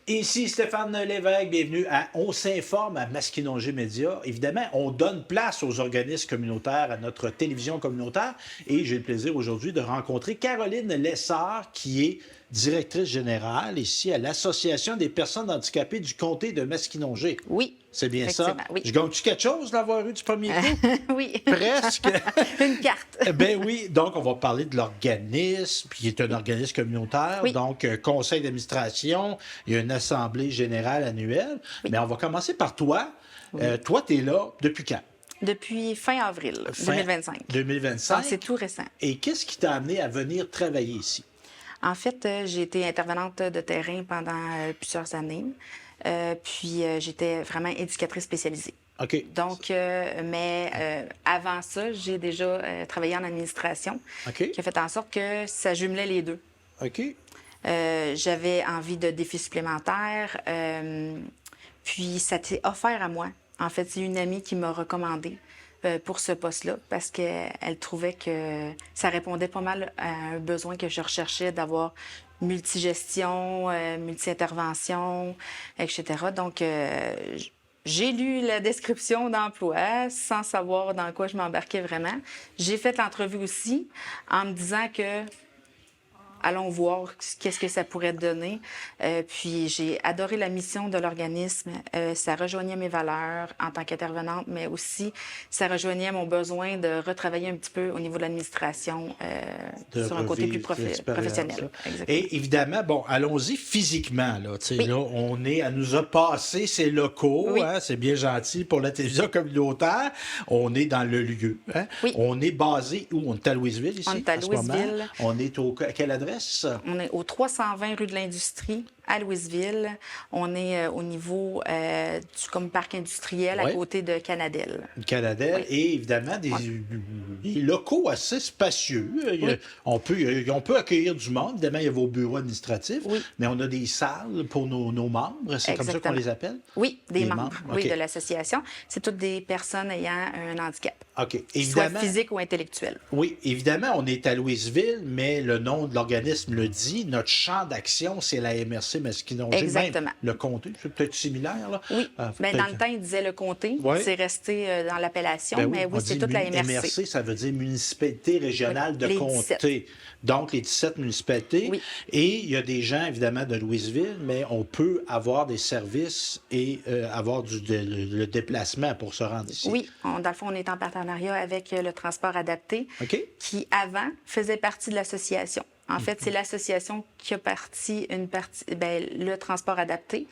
Ici Stéphane Lévesque, bienvenue à On s'informe à Masquinongé Média. Évidemment, on donne place aux organismes communautaires, à notre télévision communautaire, et j'ai le plaisir aujourd'hui de rencontrer Caroline Lessard, qui est directrice générale ici à l'Association des personnes handicapées du comté de Masquinongé. Oui. C'est bien ça? Effectivement, oui. Je gagne-tu quelque chose d'avoir eu du premier coup? Oui. Presque. Une carte. Ben oui, donc on va parler de l'organisme, qui est un organisme communautaire, Oui. donc conseil d'administration, il y a une assemblée générale annuelle. Oui. Mais on va commencer par toi. Toi, tu es là depuis quand? Depuis fin avril 2025. 2025. Donc, c'est tout récent. Et qu'est-ce qui t'a amené à venir travailler ici? En fait, j'ai été intervenante de terrain pendant plusieurs années. Puis, j'étais vraiment éducatrice spécialisée. OK. Donc, avant ça, j'ai déjà travaillé en administration, OK. qui a fait en sorte que ça jumelait les deux. OK. J'avais envie de défis supplémentaires, puis ça s'est offert à moi. En fait, c'est une amie qui m'a recommandé pour ce poste-là parce qu'elle trouvait que ça répondait pas mal à un besoin que je recherchais d'avoir multigestion, multi-intervention, etc. Donc, j'ai lu la description d'emploi sans savoir dans quoi je m'embarquais vraiment. J'ai fait l'entrevue aussi en me disant que allons voir qu'est-ce que ça pourrait donner. Puis j'ai adoré la mission de l'organisme. Ça rejoignait mes valeurs en tant qu'intervenante, mais aussi ça rejoignait mon besoin de retravailler un petit peu au niveau de l'administration sur un côté plus professionnel. Et évidemment, bon, allons-y physiquement. Là, là, elle nous a passé ses locaux. Oui. Hein, c'est bien gentil pour la télévision communautaire. On est dans le lieu. Hein? Oui. On est basé où? On est à Louisville ici? On est à Louisville. On est à quelle adresse? On est au 320 rue de l'Industrie, à Louisville. On est au niveau du parc industriel à côté de Canadel. Canadel, Oui. Et évidemment des locaux assez spacieux. Oui. On peut accueillir du monde. Évidemment, il y a vos bureaux administratifs, oui. mais on a des salles pour nos membres. C'est comme ça qu'on les appelle? Oui, des membres. Okay. Oui, de l'association. C'est toutes des personnes ayant un handicap. OK. Évidemment, soit physique ou intellectuel. Oui, évidemment, on est à Louisville, mais le nom de l'organisme le dit. Notre champ d'action, c'est la MRC Masquinongé. Exactement. Même le comté, c'est peut-être similaire, là? Oui. Ben, dans le temps, il disait le comté. Oui. C'est resté dans l'appellation, Ben mais oui, c'est toute la MRC. MRC, ça veut dire municipalité régionale de les comté. 17. Donc, les 17 municipalités. Oui. Et il y a des gens, évidemment, de Louisville, mais on peut avoir des services et avoir le déplacement pour se rendre ici. Oui. Dans le fond, on est en partenariat avec le transport adapté, OK. qui, avant, faisait partie de l'association. En fait, c'est l'association qui a le transport adapté.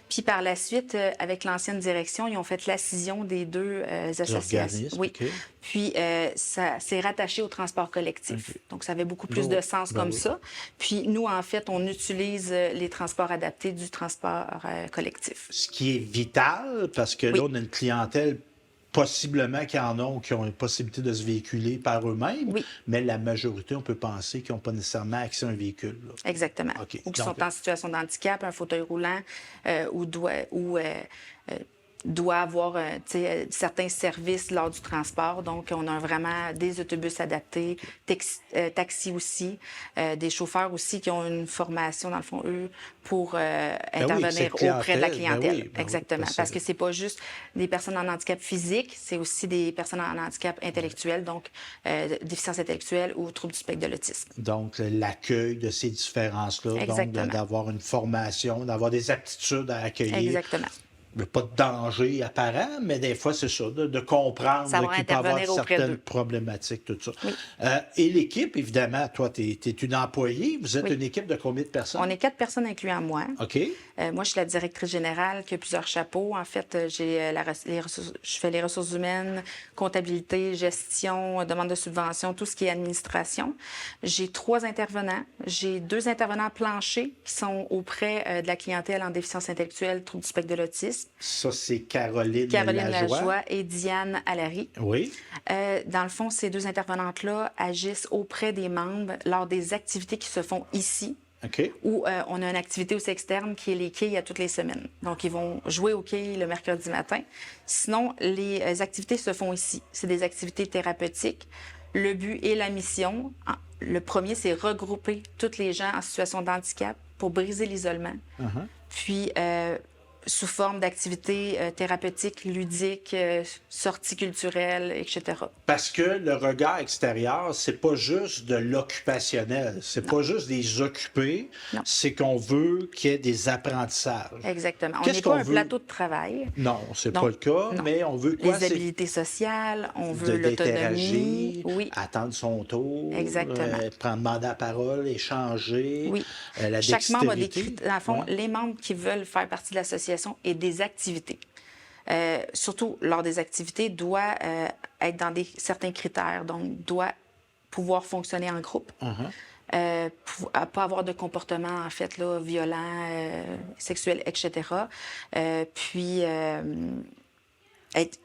Puis par la suite, avec l'ancienne direction, ils ont fait la scission des deux associations. Oui. Okay. Puis ça s'est rattaché au transport collectif. Okay. Donc, ça avait beaucoup plus de sens comme oui. ça. Puis nous, en fait, on utilise les transports adaptés du transport collectif. Ce qui est vital, parce que là, on a une clientèle possiblement qui en ont, qui ont une possibilité de se véhiculer par eux-mêmes, oui. mais la majorité, on peut penser qu'ils n'ont pas nécessairement accès à un véhicule. Là. Exactement. Okay. Ou qui sont en situation de handicap, un fauteuil roulant, ou doit avoir certains services lors du transport. Donc, on a vraiment des autobus adaptés, taxis aussi, des chauffeurs aussi qui ont une formation, dans le fond, eux, pour intervenir auprès de la clientèle. Exactement. Parce que c'est pas juste des personnes en handicap physique, c'est aussi des personnes en handicap intellectuel, donc déficience intellectuelle ou trouble du spectre de l'autisme. Donc, l'accueil de ces différences-là, donc d'avoir une formation, d'avoir des aptitudes à accueillir. Exactement. Il n'y a pas de danger apparent, mais des fois, c'est ça, de comprendre qu'il peut y avoir certaines problématiques, tout ça. Oui. Et l'équipe, évidemment, toi, tu es une employée. Vous êtes une équipe de combien de personnes? On est 4 personnes incluant moi. OK. Moi, je suis la directrice générale qui a plusieurs chapeaux. En fait, je fais les ressources humaines, comptabilité, gestion, demande de subvention, tout ce qui est administration. J'ai 3 intervenants. J'ai 2 intervenants planchers qui sont auprès de la clientèle en déficience intellectuelle, trouble du spectre de l'autisme. Ça, c'est Caroline Lajoie et Diane Allary. Oui. Dans le fond, ces 2 intervenantes-là agissent auprès des membres lors des activités qui se font ici. Okay. Où on a une activité aussi externe qui est les quilles à toutes les semaines. Donc, ils vont jouer aux quilles le mercredi matin. Sinon, les activités se font ici. C'est des activités thérapeutiques. Le but et la mission, le premier, c'est regrouper toutes les gens en situation de handicap pour briser l'isolement. puis sous forme d'activités thérapeutiques, ludiques, sorties culturelles, etc. Parce que le regard extérieur, c'est pas juste de l'occupationnel, c'est pas juste des occupés, Non. c'est qu'on veut qu'il y ait des apprentissages. Exactement. On Qu'est-ce n'est pas qu'on un veut? plateau de travail. Non, c'est Non. pas le cas, Non. mais on veut quoi? Les habiletés sociales, on veut d'interagir, l'autonomie. Oui, attendre son tour, exactement. demander la parole, échanger, Oui. la Chaque membre a des dextérité. critères. Dans le fond, Ouais. les membres qui veulent faire partie de l'association et des activités. Surtout, lors des activités, doit être dans certains critères. Donc, doit pouvoir fonctionner en groupe. Pas avoir de comportement, en fait, là, violent, sexuel, etc. Puis, être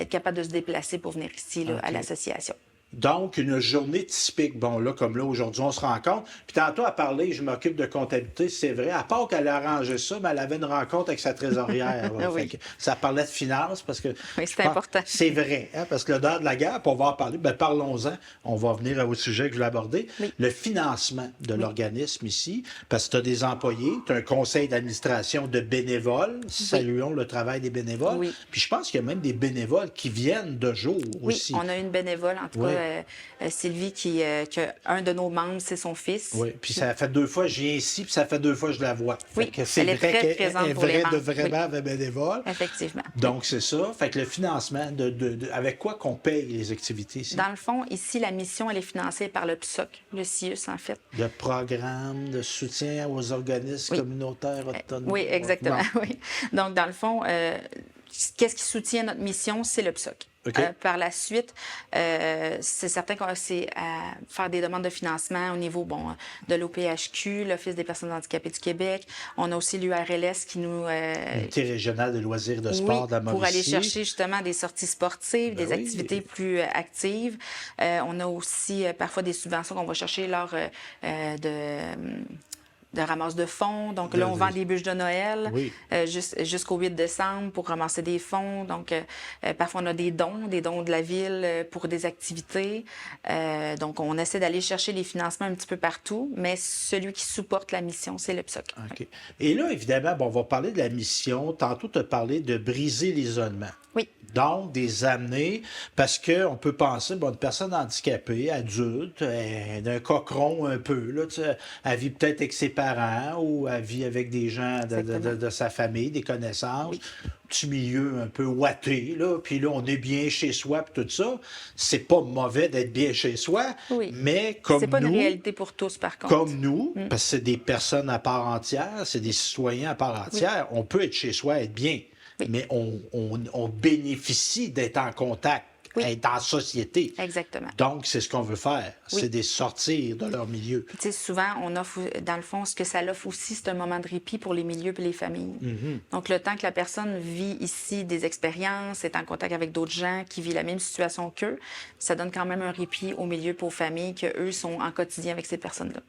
capable de se déplacer pour venir ici, là, à l'association. Donc, une journée typique. Bon, là, comme là, aujourd'hui, on se rencontre. Puis tantôt, à parler, je m'occupe de comptabilité, c'est vrai. À part qu'elle a arrangé ça, mais elle avait une rencontre avec sa trésorière. Là. Oui. Fait que ça parlait de finances parce que. Oui, je c'est pense- important. C'est vrai, hein, parce que le dehors de la guerre, puis on va en parler. Ben, parlons-en. On va venir au sujet que je voulais aborder. Oui. Le financement de l'organisme ici, parce que tu as des employés, tu as un conseil d'administration de bénévoles. Saluons le travail des bénévoles. Oui. Puis je pense qu'il y a même des bénévoles qui viennent de jour Oui, aussi. on a une bénévole, en tout Oui. cas, Sylvie, que un de nos membres, c'est son fils. Oui, puis ça fait 2 fois que je viens ici, puis ça fait 2 fois que je la vois. Oui, Fait que c'est elle est vrai très qu'elle présente est pour les membres. vraiment bénévole. Effectivement. Donc, c'est ça. Fait que le financement, avec quoi qu'on paye les activités ici? Dans le fond, ici, la mission, elle est financée par le PSOC, le CIUS, en fait. Le programme de soutien aux organismes communautaires autonomes. Oui, exactement. Bon. Oui. Donc, dans le fond, qu'est-ce qui soutient notre mission? C'est le PSOC. OK. Par la suite, c'est certain qu'on c'est à faire des demandes de financement au niveau de l'OPHQ, l'Office des personnes handicapées du Québec. On a aussi l'URLS qui nous... L'unité régionale de loisirs et de sport de la Mauricie. pour aller chercher justement des sorties sportives, Ben des oui. activités plus actives. On a aussi parfois des subventions qu'on va chercher lors de ramasse de fonds. Donc là, on vend des bûches de Noël Oui. jusqu'au 8 décembre pour ramasser des fonds. Donc, parfois, on a des dons de la ville pour des activités. Donc, on essaie d'aller chercher les financements un petit peu partout, mais celui qui supporte la mission, c'est le PSOC. OK. Et là, évidemment, bon, on va parler de la mission. Tantôt, tu as parlé de briser l'isolement. Oui. Donc, des amener, parce qu'on peut penser, bon, une personne handicapée, adulte, d'un coqueron un peu, là, tu sais, elle vit peut-être avec ses parents ou elle vit avec des gens de sa famille, des connaissances, petit milieu un peu ouaté, là, puis là, on est bien chez soi, puis tout ça. C'est pas mauvais d'être bien chez soi, Oui. mais comme C'est pas nous... une réalité pour tous, par contre. Comme nous, parce que c'est des personnes à part entière, c'est des citoyens à part entière, on peut être chez soi, être bien, mais on bénéficie d'être en contact, être en société. Exactement. Donc, c'est ce qu'on veut faire, c'est de sortir de leur milieu. Tu sais, souvent, on offre, dans le fond, ce que ça offre aussi, c'est un moment de répit pour les milieux et les familles. Donc, le temps que la personne vit ici des expériences, est en contact avec d'autres gens qui vivent la même situation qu'eux, ça donne quand même un répit aux milieux et aux familles qu'eux sont en quotidien avec ces personnes-là.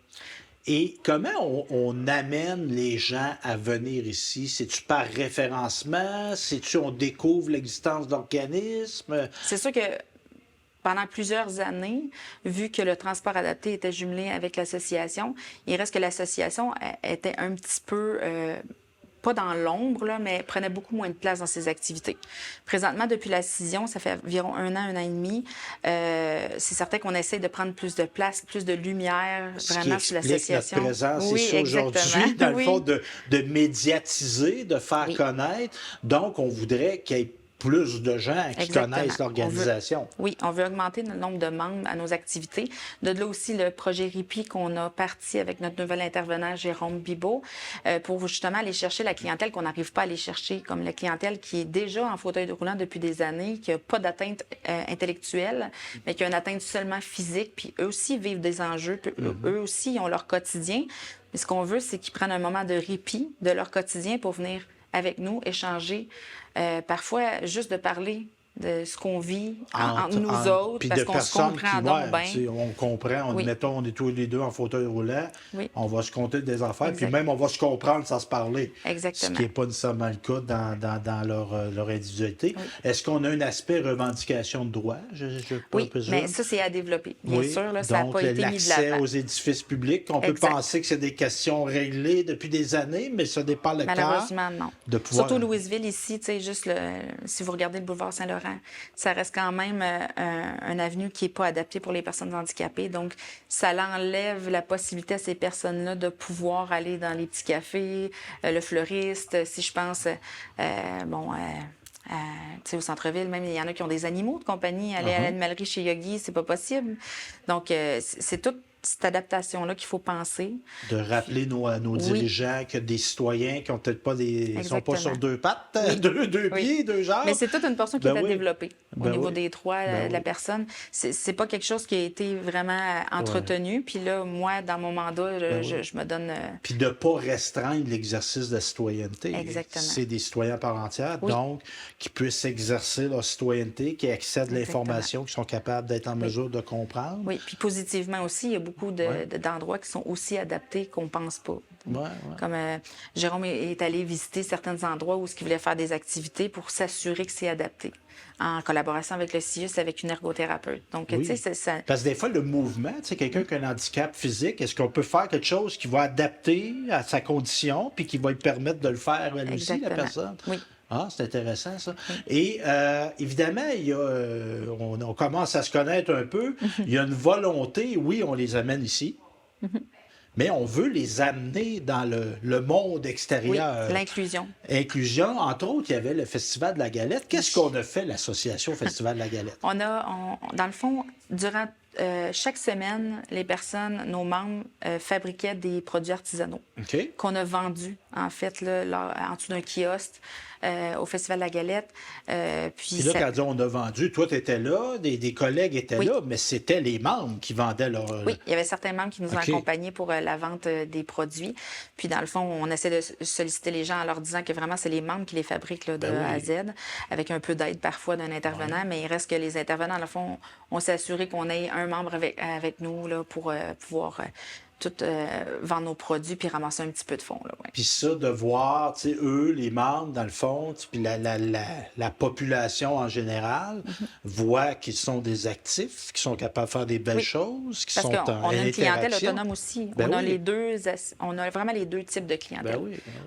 Et comment on amène les gens à venir ici? C'est-tu par référencement? C'est-tu on découvre l'existence d'organismes? C'est sûr que pendant plusieurs années, vu que le transport adapté était jumelé avec l'association, il reste que l'association était un petit peu... pas dans l'ombre, là, mais prenait beaucoup moins de place dans ses activités. Présentement, depuis la scission, ça fait environ un an et demi, c'est certain qu'on essaie de prendre plus de place, plus de lumière vraiment sur l'association. Notre présence Oui, ici aujourd'hui, exactement. dans le fond, de médiatiser, de faire connaître. Donc, on voudrait qu'il y ait plus de gens qui Exactement. connaissent l'organisation. On veut augmenter le nombre de membres à nos activités. De là aussi, le projet RIPI qu'on a parti avec notre nouvel intervenant, Jérôme Bibeau, pour justement aller chercher la clientèle qu'on n'arrive pas à aller chercher, comme la clientèle qui est déjà en fauteuil de roulant depuis des années, qui n'a pas d'atteinte intellectuelle, mais qui a une atteinte seulement physique, puis eux aussi vivent des enjeux, puis eux aussi ils ont leur quotidien. Mais ce qu'on veut, c'est qu'ils prennent un moment de répit de leur quotidien pour venir avec nous, échanger, parfois juste de parler de ce qu'on vit entre nous autres, puis parce de qu'on se personnes comprend qui, donc ouais, bien. tu sais, on comprend, Oui. mettons, on est tous les deux en fauteuil roulant, Oui. on va se compter des affaires, puis Exact. même on va se comprendre sans se parler. Exactement. Ce qui n'est pas nécessairement le cas dans leur individualité. Oui. Est-ce qu'on a un aspect revendication de droit, je Oui, présume? mais ça, c'est à développer. Bien Oui, sûr, là, ça n'a donc pas été mis de l'accès l'avant. aux édifices publics, on peut Exact. penser que c'est des questions réglées depuis des années, mais ce n'est pas le cas. Malheureusement, non. De pouvoir... Surtout Louisville, ici, tu sais, juste si vous regardez le boulevard Saint-Laurent, ça reste quand même un avenue qui n'est pas adapté pour les personnes handicapées. Donc, ça enlève la possibilité à ces personnes-là de pouvoir aller dans les petits cafés, le fleuriste, si je pense, tu sais, au centre-ville, même, il y en a qui ont des animaux de compagnie. Aller à l'animalerie chez Yogi, c'est pas possible. Donc, c'est toute cette adaptation-là qu'il faut penser. De rappeler nos dirigeants que des citoyens qui n'ont peut-être pas des... Ils sont pas sur deux pattes, deux pieds, deux jambes. Mais c'est toute une portion qui est à développer au niveau des droits de la personne. C'est pas quelque chose qui a été vraiment entretenu. Puis là, moi, dans mon mandat, je me donne... Puis de ne pas restreindre l'exercice de la citoyenneté. Exactement. C'est des citoyens à part entière, donc qui puissent exercer leur citoyenneté, qui accèdent à l'information, qui sont capables d'être en mesure de comprendre. Oui, puis positivement aussi, il y a beaucoup d'endroits qui sont aussi adaptés qu'on ne pense pas. Comme Jérôme est allé visiter certains endroits où il voulait faire des activités pour s'assurer que c'est adapté, en collaboration avec le CIUS, avec une ergothérapeute. Donc, tu sais, c'est ça. Parce que des fois, le mouvement, tu sais, quelqu'un qui a un handicap physique, est-ce qu'on peut faire quelque chose qui va adapter à sa condition puis qui va lui permettre de le faire elle aussi, la personne? Oui. Ah, c'est intéressant, ça. Et évidemment, il y a, on commence à se connaître un peu. Il y a une volonté, oui, on les amène ici, mais on veut les amener dans le monde extérieur. Oui, l'inclusion. Inclusion. Entre autres, il y avait le Festival de la Galette. Qu'est-ce qu'on a fait, l'association Festival de la Galette? Dans le fond, durant chaque semaine, les personnes, nos membres, fabriquaient des produits artisanaux qu'on a vendus, en fait, là, en dessous d'un kiosque. Au Festival de la Galette. Puis là, quand on a vendu, toi, tu étais là, des collègues étaient là, mais c'était les membres qui vendaient leur... Oui, il y avait certains membres qui nous ont accompagnés pour la vente des produits. Puis, dans le fond, on essaie de solliciter les gens en leur disant que vraiment, c'est les membres qui les fabriquent là, de A à Z, avec un peu d'aide parfois d'un intervenant, mais il reste que les intervenants, dans le fond, on s'est assuré qu'on ait un membre avec nous là, pour pouvoir... vendre nos produits puis ramasser un petit peu de fonds. Puis ça, de voir, tu sais, eux, les membres, dans le fond, puis la population en général, voit qu'ils sont des actifs, qu'ils sont capables de faire des belles choses, qu'ils sont en interaction. Parce qu'on a une clientèle autonome aussi. On a vraiment les deux types de clientèle.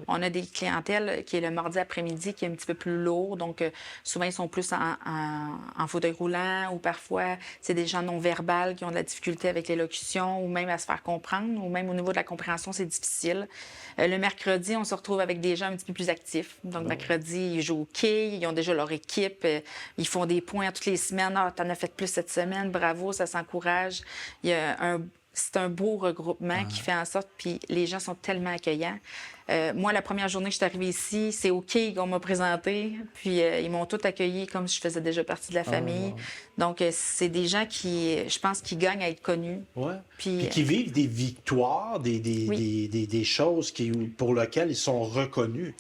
On a des clientèles qui est le mardi après-midi, qui est un petit peu plus lourd, donc souvent, ils sont plus en fauteuil roulant ou parfois, c'est des gens non-verbales qui ont de la difficulté avec l'élocution ou même à se faire comprendre, ou même au niveau de la compréhension, c'est difficile. Le mercredi, on se retrouve avec des gens un petit peu plus actifs. Donc, mercredi, ils jouent au quai, ils ont déjà leur équipe, ils font des points toutes les semaines. Ah, t'en as fait plus cette semaine, bravo, ça s'encourage. C'est un beau regroupement qui fait en sorte, puis les gens sont tellement accueillants. Moi, la première journée que je suis arrivée ici, c'est au quai qu'on m'a présenté, puis ils m'ont tout accueilli comme si je faisais déjà partie de la famille. Donc, c'est des gens qui, je pense, qui gagnent à être connus. Puis qui vivent des victoires, des choses pour lesquelles ils sont reconnus.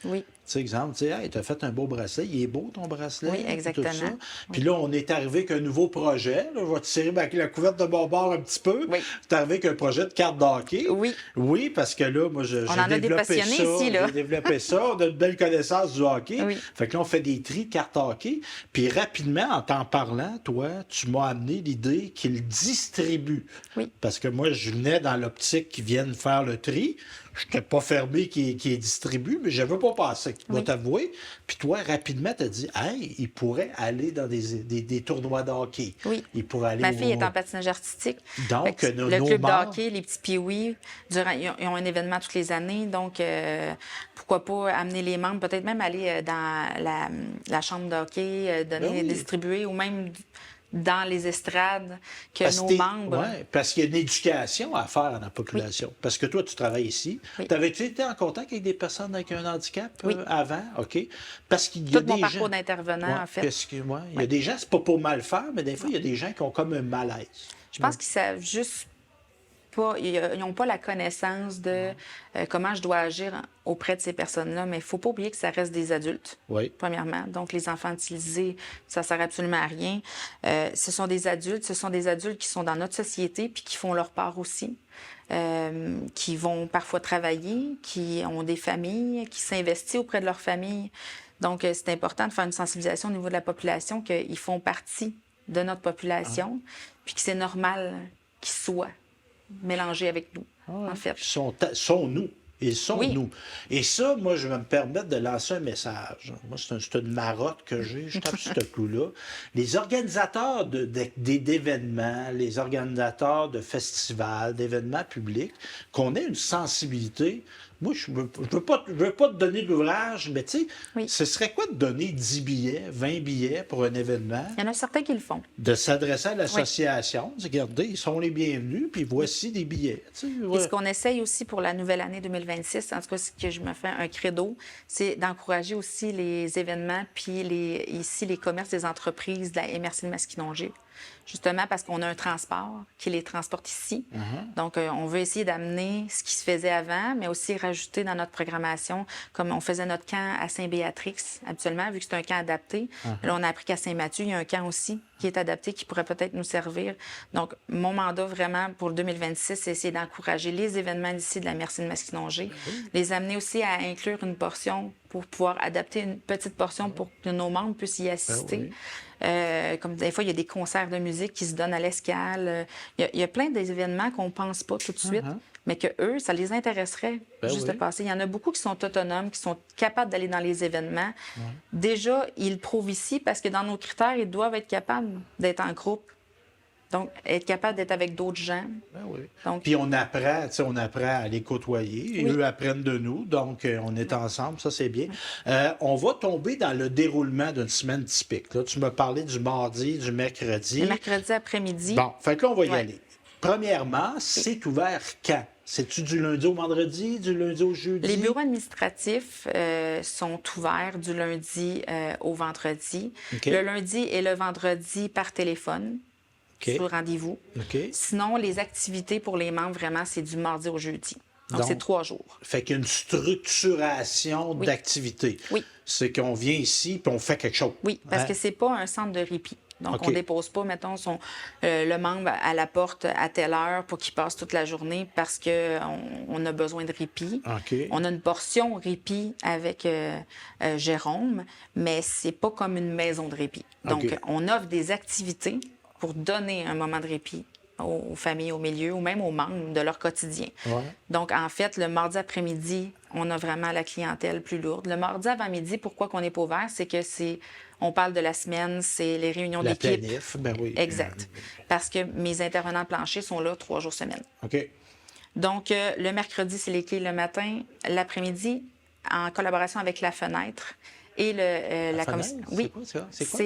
Tu sais, exemple, tu sais, hey, t'as fait un beau bracelet, il est beau ton bracelet. Oui, exactement. Tout ça. Puis là, on est arrivé avec un nouveau projet. Là, je vais te tirer la couverte de mon bord un petit peu. C'est arrivé avec un projet de carte d'hockey. Oui, parce que là, moi, j'ai développé ça. Ici, là. J'ai développé ça. On a une belle connaissance du hockey. Fait que là, on fait des tris de cartes hockey. Puis rapidement, en t'en parlant, toi, tu m'as amené l'idée qu'ils distribuent. Parce que moi, je venais dans l'optique qu'ils viennent faire le tri. Je n'étais pas fermé qui est distribué, mais je ne veux pas passer. Je dois t'avouer. Puis toi, rapidement, tu as dit, hey, il pourrait aller dans des tournois de hockey. Il pourrait aller Ma fille est en patinage artistique. Donc, le club de hockey, les petits pee-wee, ils ont un événement toutes les années. Donc, pourquoi pas amener les membres, peut-être même aller dans la chambre de hockey, distribuer, ou même dans les estrades nos membres... Oui, parce qu'il y a une éducation à faire dans la population. Parce que toi, tu travailles ici. T'avais-tu été en contact avec des personnes avec un handicap avant? OK. Parce qu'il y a Tout mon parcours d'intervenant, en fait. Il y a des gens, c'est pas pour mal faire, mais des fois, il y a des gens qui ont comme un malaise. Je pense qu'ils savent juste ils n'ont pas la connaissance de comment je dois agir auprès de ces personnes-là. Mais il ne faut pas oublier que ça reste des adultes, Oui. premièrement. Donc, les enfants utilisés, ça ne sert absolument à rien. Ce sont des adultes qui sont dans notre société puis qui font leur part aussi. Qui vont parfois travailler, qui ont des familles, qui s'investissent auprès de leur famille. Donc, c'est important de faire une sensibilisation au niveau de la population qu'ils font partie de notre population, puis que c'est normal qu'ils soient mélangés avec nous, en fait. Sont nous. Ils sont Oui. nous. Et ça, moi, je vais me permettre de lancer un message. Moi, c'est une marotte que j'ai. Je tape ce clou-là. Les organisateurs d'événements, les organisateurs de festivals, d'événements publics, qu'on ait une sensibilité. Moi, je veux pas te donner l'ouvrage, mais tu sais, Oui. ce serait quoi de donner 10 billets, 20 billets pour un événement? Il y en a certains qui le font. De s'adresser à l'association, de dire, regardez, ils sont les bienvenus, puis voici des billets. Tu sais, Et ce qu'on essaye aussi pour la nouvelle année 2026, en tout cas, ce que je me fais un credo, c'est d'encourager aussi les événements, puis ici, les commerces des entreprises de la MRC de Masquinongé. Justement parce qu'on a un transport qui les transporte ici. Donc, on veut essayer d'amener ce qui se faisait avant, mais aussi rajouter dans notre programmation, comme on faisait notre camp à Saint-Béatrix habituellement, vu que c'est un camp adapté. Là, on a appris qu'à Saint-Mathieu, il y a un camp aussi qui est adapté, qui pourrait peut-être nous servir. Donc, mon mandat vraiment pour le 2026, c'est essayer d'encourager les événements d'ici de la MRC de Masquinongé, les amener aussi à inclure une portion pour pouvoir adapter une petite portion pour que nos membres puissent y assister. Comme des fois, il y a des concerts de musique qui se donnent à l'Escale. Il y a plein d'événements qu'on ne pense pas tout de suite, mais que eux, ça les intéresserait juste de passer. Il y en a beaucoup qui sont autonomes, qui sont capables d'aller dans les événements. Déjà, ils le prouvent ici parce que dans nos critères, ils doivent être capables d'être en groupe. Donc, être capable d'être avec d'autres gens. Donc, puis on apprend à les côtoyer. Et eux apprennent de nous. Donc, on est ensemble. Ça, c'est bien. On va tomber dans le déroulement d'une semaine typique. Là, tu m'as parlé du mardi, du mercredi. le mercredi après-midi. Bon, fait que là, on va y aller. Premièrement, c'est ouvert quand? C'est-tu du lundi au vendredi, du lundi au jeudi? Les bureaux administratifs sont ouverts du lundi au vendredi. OK. Le lundi et le vendredi par téléphone. OK. Sur rendez-vous. OK. Sinon, les activités pour les membres, vraiment, c'est du mardi au jeudi. Donc, c'est 3 jours. Fait qu'il y a une structuration d'activités. Oui. C'est qu'on vient ici puis on fait quelque chose. Oui, parce que c'est pas un centre de répit. Donc, on ne dépose pas, mettons, le membre à la porte à telle heure pour qu'il passe toute la journée parce qu'on a besoin de répit. OK. On a une portion répit avec Jérôme, mais c'est pas comme une maison de répit. Donc, on offre des activités pour donner un moment de répit aux familles, aux milieux ou même aux membres de leur quotidien. Donc, en fait, le mardi après-midi, on a vraiment la clientèle plus lourde. Le mardi avant-midi, pourquoi qu'on n'est pas ouvert, c'est que on parle de la semaine, c'est les réunions d'équipe. La planif, ben oui. Exact. Parce que mes intervenants planchers sont là 3 jours semaine. OK. Donc, le mercredi, c'est les clés le matin. L'après-midi, en collaboration avec La Fenêtre, et la commission. Oui, c'est quoi?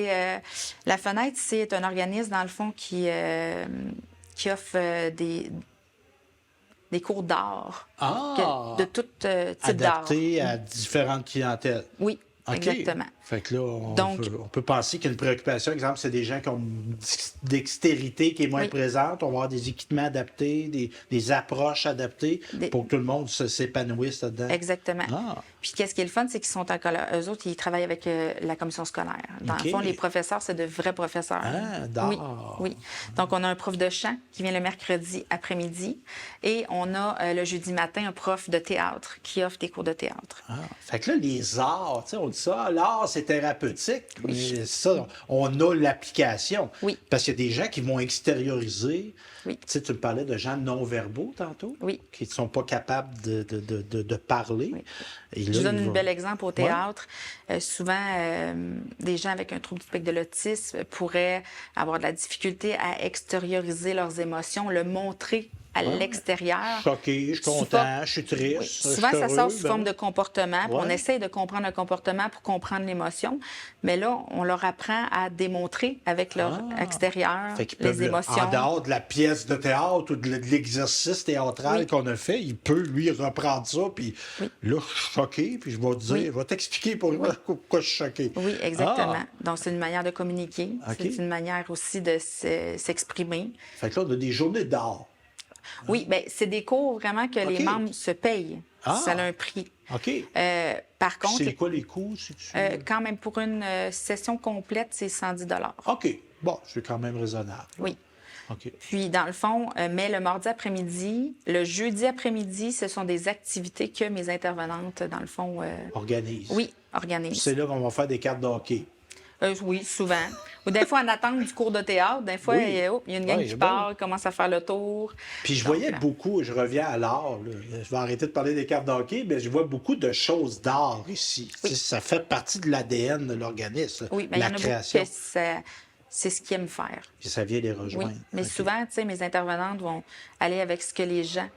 La Fenêtre, c'est un organisme, dans le fond, qui offre des cours d'art. De tout type d'art. Adaptés à différentes clientèles. Oui, exactement. Fait que là, on peut penser qu'il y a une préoccupation. Exemple, c'est des gens qui ont une dextérité qui est moins présente. On va avoir des équipements adaptés, des approches adaptées pour que tout le monde s'épanouisse là-dedans. Exactement. Puis qu'est-ce qui est le fun, c'est qu'ils sont eux autres, ils travaillent avec la commission scolaire. Dans le fond, les professeurs, c'est de vrais professeurs. Ah, d'art. Oui. Donc, on a un prof de chant qui vient le mercredi après-midi et on a le jeudi matin un prof de théâtre qui offre des cours de théâtre. Fait que là, les arts, tu sais, on dit ça, l'art, c'est thérapeutique, mais ça, on a l'application. Oui. Parce qu'il y a des gens qui vont extérioriser. Oui. Tu sais, tu me parlais de gens non-verbaux tantôt, qui ne sont pas capables de parler. Oui. Et là, je vous donne un bel exemple au théâtre. Souvent, des gens avec un trouble du spectre de l'autisme pourraient avoir de la difficulté à extérioriser leurs émotions, le montrer à l'extérieur. Choqué, je suis content, je suis triste. Souvent, ça sort sous forme de comportement. On essaye de comprendre le comportement pour comprendre l'émotion. Mais là, on leur apprend à démontrer avec leur extérieur les émotions. En dehors de la pièce de théâtre ou de l'exercice théâtral qu'on a fait, il peut, lui, reprendre ça. Puis là, je suis choqué, puis je vais te dire, je vais t'expliquer pourquoi je suis choqué. Oui, exactement. Donc, c'est une manière de communiquer. C'est une manière aussi de s'exprimer. Fait que là, on a des journées d'art. Oui, bien, c'est des cours vraiment que OK. les membres se payent. Ah. Ça a un prix. OK. Par contre, C'est quoi les coûts? quand même, pour une session complète, c'est 110 OK. Bon, c'est quand même raisonnable. Oui. OK. Puis, dans le fond, mais le mardi après-midi, le jeudi après-midi, ce sont des activités que mes intervenantes, dans le fond, Organise. oui, organisent. C'est là qu'on va faire des cartes de hockey. Oui, souvent. Ou des fois, en attente du cours de théâtre, des fois, Oui. il y a une gang Oui, qui bon. part, commence à faire le tour. Puis je Donc, voyais beaucoup, je reviens à l'art, là. Je vais arrêter de parler des cartes de hockey, mais je vois beaucoup de choses d'art ici. Oui. Tu sais, ça fait partie de l'ADN de l'organisme, Oui, mais il y la en a création. beaucoup que c'est ce qu'ils aiment faire. Puis ça vient les Oui, rejoindre. mais OK. souvent, tu sais, mes intervenantes vont aller avec ce que les gens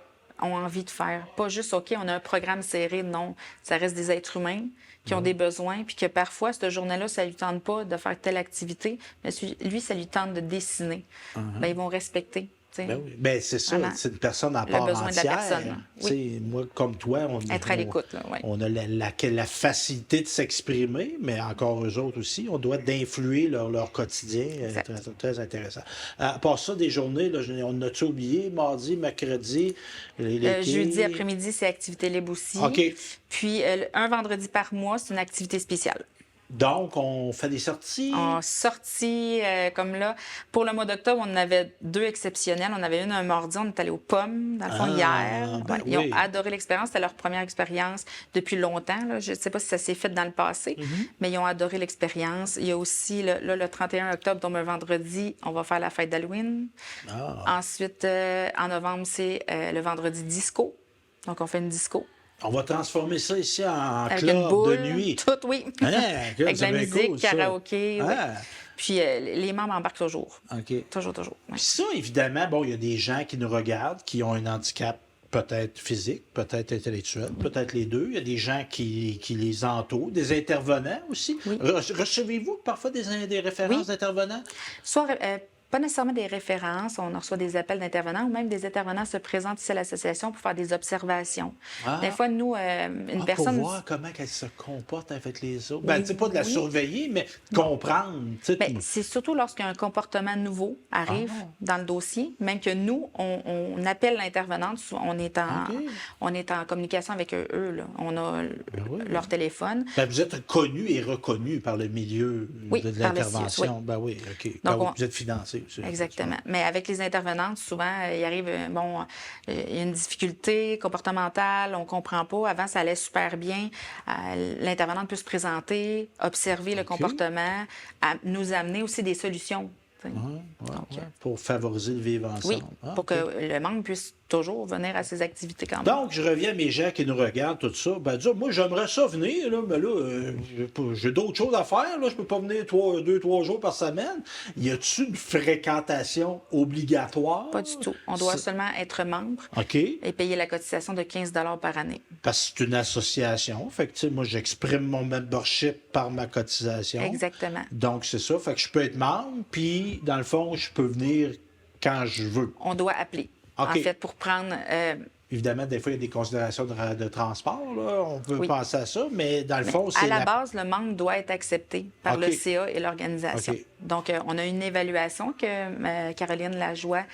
ont envie de faire. Pas juste, OK, on a un programme serré, non. Ça reste des êtres humains qui ont des besoins, puis que parfois, cette journée-là, ça lui tente pas de faire telle activité, mais lui, ça lui tente de dessiner. Bien, ils vont respecter. Tu sais. Ben oui. Ben, c'est ça, Vraiment. c'est une personne à Le part besoin de la entière. personne, Tu sais, moi, comme toi, Être à l'écoute, là, oui. on a la facilité de s'exprimer, mais encore eux autres aussi, on doit d'influer leur quotidien. Exact. Très, très intéressant. À part ça, des journées, là, on a-tu oublié? Mardi, mercredi, l'été? Jeudi après-midi, c'est activité libre aussi. OK. Puis, un vendredi par mois, c'est une activité spéciale. Donc, on fait des sorties. En sortie, comme là, pour le mois d'octobre, on en avait 2 exceptionnels. On avait une un mardi, on est allé aux pommes, dans le fond, hier. Ben Ouais, ils oui. ont adoré l'expérience. C'était leur première expérience depuis longtemps, là. Je ne sais pas si ça s'est fait dans le passé, mais ils ont adoré l'expérience. Il y a aussi, le 31 octobre, donc un vendredi, on va faire la fête d'Halloween. Ah. Ensuite, en novembre, c'est le vendredi disco. Donc, on fait une disco. On va transformer ça ici en Avec club une boule, de nuit. tout, oui. Hein, Avec de c'est la bien musique, cool, ça. karaoké, oui. Ah. Puis les membres embarquent toujours. OK. Toujours, toujours. Oui. Puis ça, évidemment, bon, il y a des gens qui nous regardent, qui ont un handicap peut-être physique, peut-être intellectuel, peut-être les deux. Il y a des gens qui les entourent, des intervenants aussi. Oui. Recevez-vous parfois des références Oui. d'intervenants? Soit pas nécessairement des références, on reçoit des appels d'intervenants ou même des intervenants se présentent ici à l'association pour faire des observations. Ah. Des fois, nous, une personne. Pour voir comment elle se comporte avec les autres. Ben, tu sais, pas de la Oui. surveiller, mais comprendre. Tu sais, Bien, c'est surtout lorsqu'un comportement nouveau arrive dans le dossier, même que nous, on appelle l'intervenante, on est OK. on est en communication avec eux, là. On a oui. leur téléphone. Ben, vous êtes connu et reconnu par le milieu Oui, de par le l'intervention. CIUS, oui. Ben oui, OK. Donc, Ben oui, vous êtes financé aussi. Exactement. Mais avec les intervenantes, souvent, il arrive, il y a une difficulté comportementale, on comprend pas. Avant, ça allait super bien. L'intervenante peut se présenter, observer le comportement, nous amener aussi des solutions. Tu sais. Ouais, pour favoriser le vivre ensemble. Oui, Ah, pour OK. que le membre puisse toujours venir à ces activités quand même. Donc, je reviens à mes gens qui nous regardent, tout ça. Ben, dire, moi, j'aimerais ça venir, là, mais là, j'ai d'autres choses à faire. Là, je peux pas venir 2-3 jours par semaine. Y a-t-il une fréquentation obligatoire? Pas du tout. On doit seulement être membre OK. et payer la cotisation de 15 par année. Parce que c'est une association. Fait que, tu sais, moi, j'exprime mon membership par ma cotisation. Exactement. Donc, c'est ça. Fait que je peux être membre, puis, dans le fond, je peux venir quand je veux. On doit appeler. OK. En fait, pour prendre. Évidemment, des fois, il y a des considérations de transport. Là. On peut Oui. penser à ça, mais dans le fond, À c'est la base, le membre doit être accepté par OK. le CA et l'organisation. OK. Donc, on a une évaluation que Caroline Lajoie,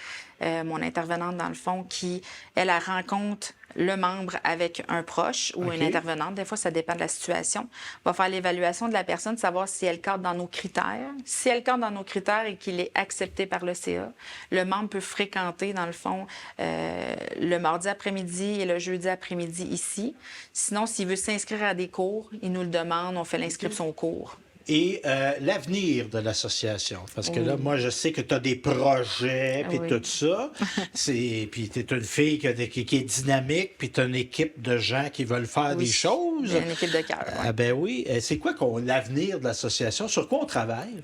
mon intervenante dans le fond, qui, elle rencontre le membre avec un proche ou OK. une intervenante. Des fois, ça dépend de la situation. On va faire l'évaluation de la personne, savoir si elle cadre dans nos critères. Si elle cadre dans nos critères et qu'il est accepté par le CA, le membre peut fréquenter, dans le fond, le mardi après-midi et le jeudi après-midi ici. Sinon, s'il veut s'inscrire à des cours, il nous le demande, on fait l'inscription au cours. Et l'avenir de l'association. Parce que là, moi, je sais que tu as des projets, puis Oui. tout ça. Puis tu es une fille qui est dynamique, puis tu as une équipe de gens qui veulent faire Oui. des choses. J'ai une équipe de cœur. Ah ben oui. C'est quoi l'avenir de l'association? Sur quoi on travaille?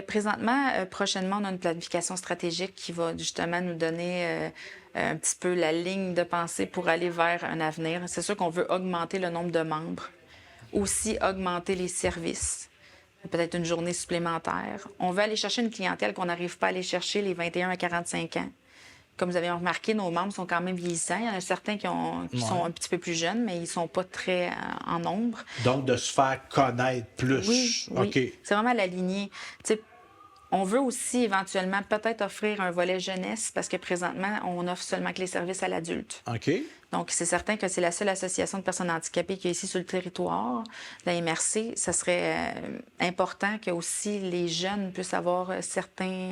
Présentement, prochainement, on a une planification stratégique qui va justement nous donner un petit peu la ligne de pensée pour aller vers un avenir. C'est sûr qu'on veut augmenter le nombre de membres, aussi augmenter les services, peut-être une journée supplémentaire. On veut aller chercher une clientèle qu'on n'arrive pas à aller chercher les 21 à 45 ans. Comme vous avez remarqué, nos membres sont quand même vieillissants. Il y en a certains qui sont un petit peu plus jeunes, mais ils ne sont pas très en nombre. Donc, de se faire connaître plus. Oui, oui. OK. C'est vraiment la lignée. Tu sais, On veut aussi éventuellement peut-être offrir un volet jeunesse parce que présentement, on offre seulement que les services à l'adulte. OK. Donc, c'est certain que c'est la seule association de personnes handicapées qui est ici sur le territoire. La MRC, ça serait important que aussi les jeunes puissent avoir certains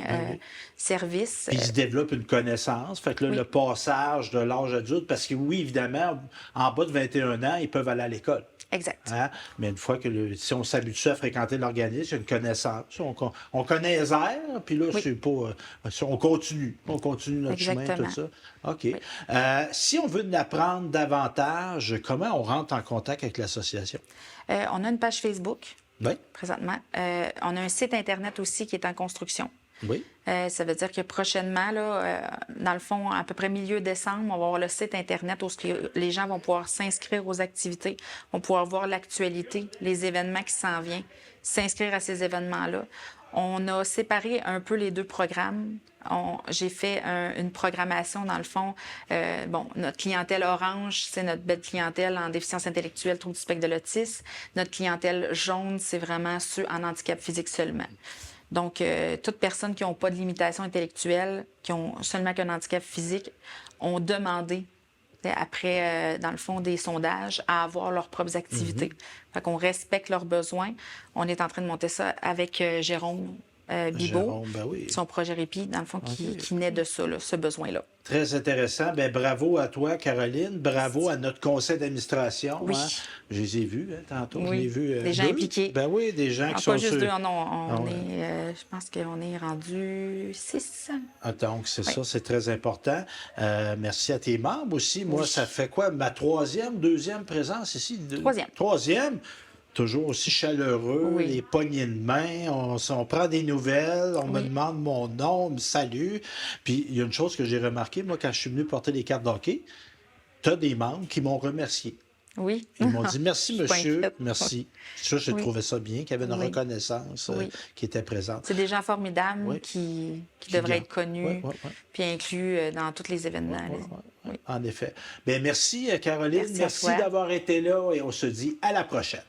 services. Puis ils se développent une connaissance. Fait que là, Oui. le passage de l'âge adulte, parce que oui, évidemment, en bas de 21 ans, ils peuvent aller à l'école. Exact. Hein? Mais une fois que si on s'habitue à fréquenter l'organisme, il y a une connaissance. On connaît les airs, puis là, Oui. c'est pas. On continue. On continue notre chemin, Exactement. tout ça. OK. Oui. Si on veut en apprendre davantage, comment on rentre en contact avec l'association? On a une page Facebook Oui. présentement. On a un site Internet aussi qui est en construction. Oui. Ça veut dire que prochainement, là, dans le fond, à peu près milieu décembre, on va avoir le site Internet où les gens vont pouvoir s'inscrire aux activités, vont pouvoir voir l'actualité, les événements qui s'en viennent, s'inscrire à ces événements-là. On a séparé un peu les deux programmes. J'ai fait une programmation, dans le fond. Notre clientèle orange, c'est notre belle clientèle en déficience intellectuelle, trouble du spectre de l'autisme. Notre clientèle jaune, c'est vraiment ceux en handicap physique seulement. Donc, toutes personnes qui n'ont pas de limitation intellectuelle, qui ont seulement qu'un handicap physique, ont demandé, après, dans le fond, des sondages, à avoir leurs propres activités. Fait qu'on respecte leurs besoins. On est en train de monter ça avec Jérôme Bibeau, Jérôme, ben oui. son projet Répit, dans le fond, qui naît de ça, là, ce besoin-là. Très intéressant. Bien, bravo à toi, Caroline. Bravo à notre conseil d'administration. Oui. Hein. Je les ai vus tantôt. Oui. Je les ai vus, Des gens deux. impliqués. Ben oui, des gens qui Pas sont juste sur... deux, non, ouais. je pense qu'on est rendu 6. Ah, donc, c'est Oui. ça, c'est très important. Merci à tes membres aussi. Moi, Oui. ça fait quoi? Ma deuxième présence ici? Troisième. Troisième. Toujours aussi chaleureux, Oui. les poignées de main, on prend des nouvelles, on me Oui. demande mon nom, on me salue. Puis il y a une chose que j'ai remarqué, moi, quand je suis venu porter les cartes d'hockey, tu as des membres qui m'ont remercié. Oui. Ils m'ont dit merci, Je suis pas monsieur, inquiète. merci. Ça, j'ai Oui. trouvé ça bien, qu'il y avait une Oui. reconnaissance Oui. qui était présente. C'est des gens formidables Oui. qui Qui devraient gardent. être connus Oui, oui, oui. puis inclus dans tous les événements. Oui, là. oui, oui. Oui. En effet. Bien, merci, Caroline. Merci à Merci toi. d'avoir été là et on se dit à la prochaine.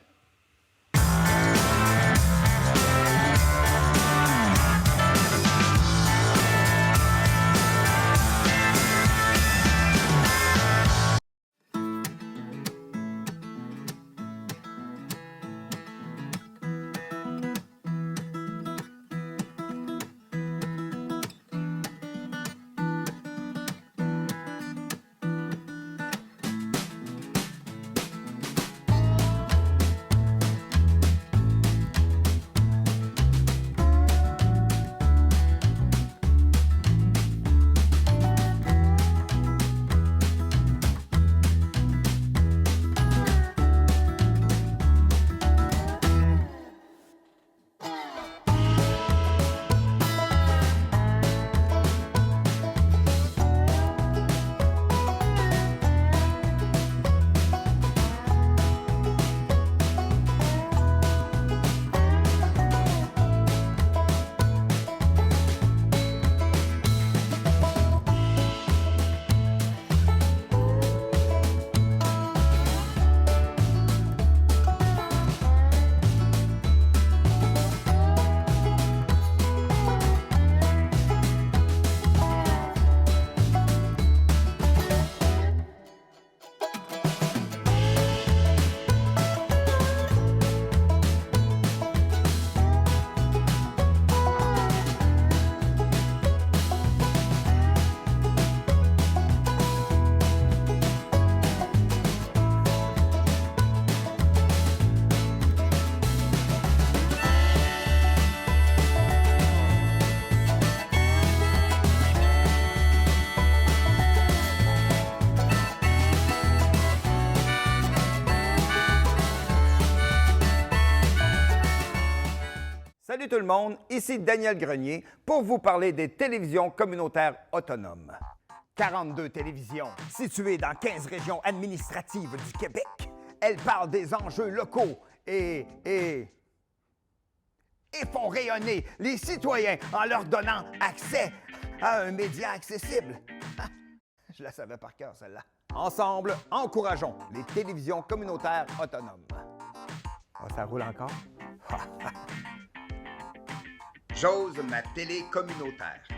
Salut tout le monde, ici Daniel Grenier pour vous parler des télévisions communautaires autonomes. 42 télévisions situées dans 15 régions administratives du Québec. Elles parlent des enjeux locaux et font rayonner les citoyens en leur donnant accès à un média accessible. Je la savais par cœur, celle-là. Ensemble, encourageons les télévisions communautaires autonomes. Ah, ça roule encore? J'ose ma télé communautaire.